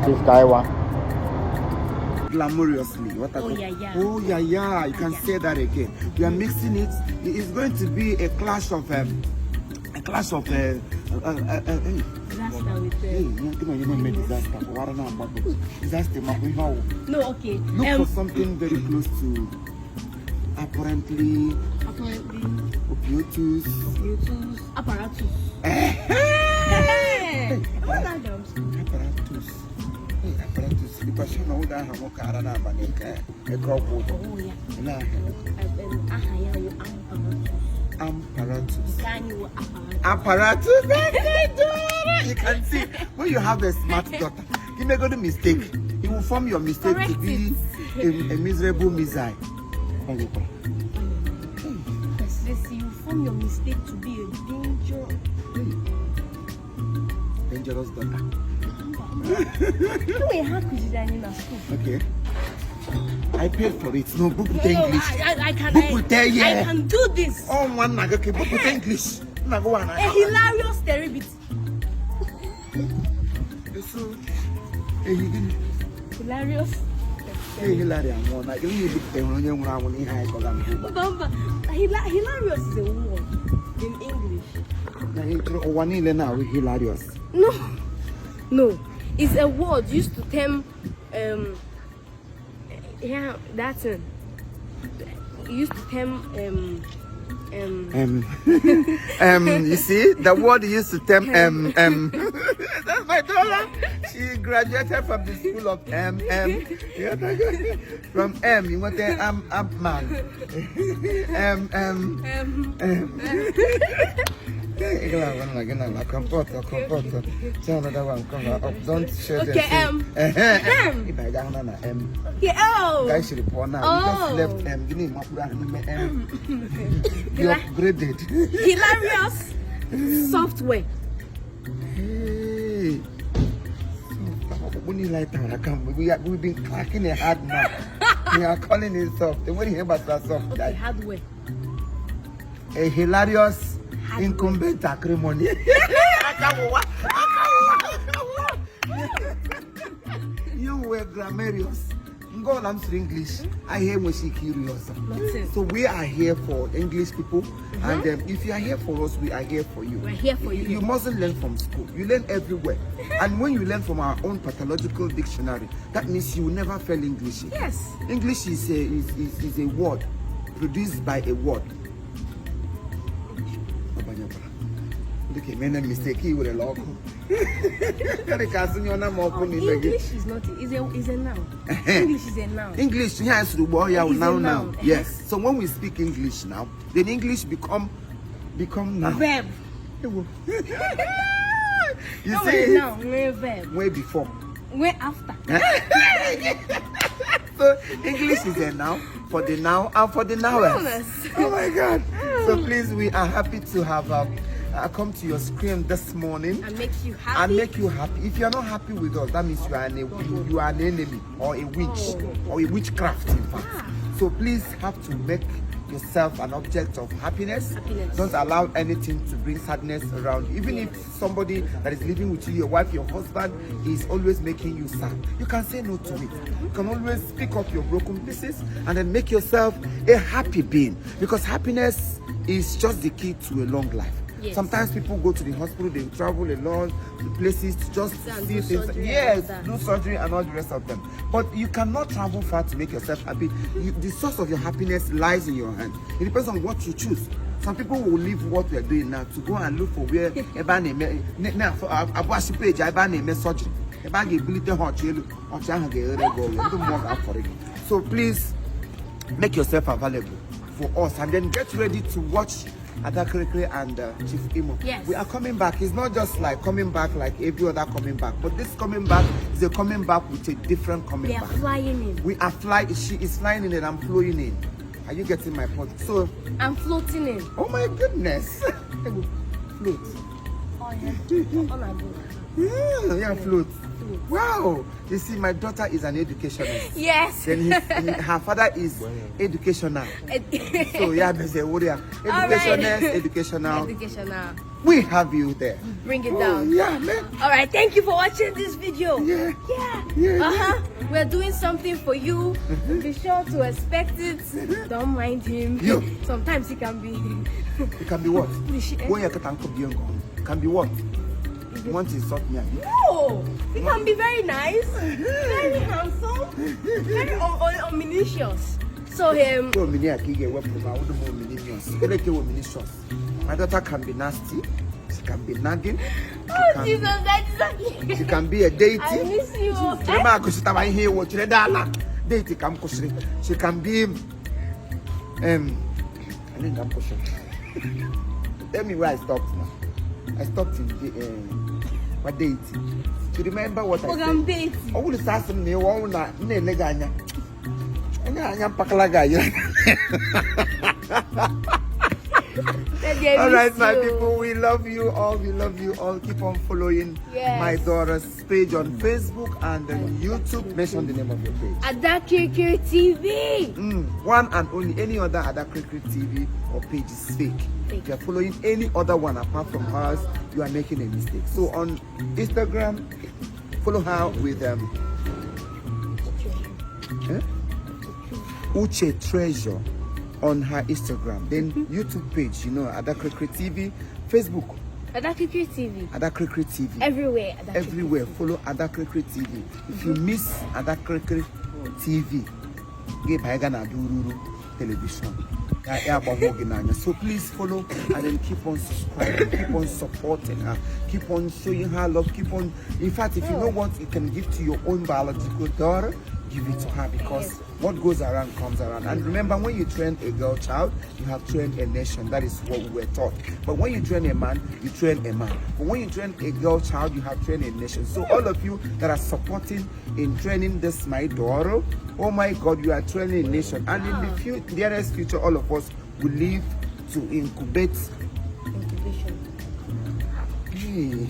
Chief Kaiwa. Glamorously. What Oh yeah. Oh yeah. You can say that again. We are mixing it. It's going to be a clash of Disaster with disaster. No, okay. Look for something very close to apparently opioids. Apparatus. Apparatus. Because you know that I'm okay. Apparatus. You can see when you have a smart daughter, you may go to mistake. You will form your mistake to be a miserable missile. You form your mistake to be a dangerous daughter. Okay. I paid for it. No, book with English. I can do this. Oh, one naga, okay, book with English. A hilarious stereotype. Hilarious. Hilarious is a word in English. Hilarious. No, it's a word used to term that's it. Used to term you see, the word used to term that's my daughter. She graduated from the school of from M. You want the man. Don't share the guys should report now. You just left M. Give me my you upgraded. Hilarious software. Hey. We've been cracking it hard now. We are calling it soft. What do you hear about that soft? Okay, hardware. A hilarious incumbent acrimony. You were grammarious. Go on to English. I hear when she curious. So we are here for English people, and if you are here for us, we are here for you. We're here for you. You mustn't learn from school. You learn everywhere. And when you learn from our own pathological dictionary, that means you will never fail English. Yes. English is a word produced by a word. Okay, make a mistake. He would have lost. English is not. Is a noun. English is a noun. English yes, now. Yes. So when we speak English now, then English become now. Verb. You no, see? Now, verb. Way before. Way after. So English is a noun for the now and for the nowers. Oh my God! So please, we are happy to have come to your screen this morning and make you happy. If you are not happy with us, that means you are an enemy or a witch or a witchcraft, in fact. So please have to make yourself an object of happiness. Don't allow anything to bring sadness around. Even if somebody that is living with you, your wife, your husband, is always making you sad, you can say no to it. You can always pick up your broken pieces and then make yourself a happy being, because happiness is just the key to a long life. Yes. Sometimes people go to the hospital, they travel a lot to places to just see things. Yes, do surgery and all the rest of them. But you cannot travel far to make yourself happy. The source of your happiness lies in your hand. It depends on what you choose. Some people will leave what we are doing now to go and look for where surgery. So please make yourself available for us, and then get ready to watch KIRIKIRI and Chief Imo. Yes. We are coming back. It's not just like coming back like every other coming back, but this coming back is a coming back with a different coming back. We are flying in. We are flying. She is flying in and I'm flowing in. Are you getting my point? So I'm floating in. Oh my goodness. Float. Oh yeah. Yeah, float. Wow. You see, my daughter is an educationist. Yes. Then her father is educational. So yeah, there's a warrior. Educationist, educational. we have you there. Bring it down. Yeah, man. All right, thank you for watching this video. Yeah. Yeah. We're doing something for you. Be sure to expect it. Don't mind him. Yo. Sometimes he can be. It can be what? Cliche. When you can be what? You want to insult me? No, he can be very nice, very handsome, very ominous. So my daughter can be nasty. She can be nagging. Oh Jesus, that is okay. She can be a deity. I miss you. She can be tell me where I stopped now. I stopped in the what deity. To remember what I said. Oh, the assassin me won't na neganya. All right, my people, we love you all. We love you all. Keep on following my daughter's page on Facebook and YouTube. Mention the name of your page. KIRIKIRI TV. One and only. Any other KIRIKIRI TV or page is fake. If you are following any other one apart from ours, you are making a mistake. So on Instagram, follow her with Uche Treasure on her Instagram. Then YouTube page, you know, KIRIKIRI TV. Facebook, KIRIKIRI TV. KIRIKIRI TV. Everywhere. Everywhere. Follow KIRIKIRI TV. If you miss KIRIKIRI TV, give Haigana Dururu television. So please follow and then keep on subscribing, keep on supporting her, keep on showing her love, keep on. In fact, if you know what you can give to your own biological daughter, give it to her, because what goes around comes around. And remember, when you train a girl child, you have trained a nation. That is what we were taught. But when you train a man, you train a man. But when you train a girl child, you have trained a nation. So all of you that are supporting in training this my daughter, oh my God, you are training a nation. And in the nearest future, all of us will live to incubate. Incubation. Hey,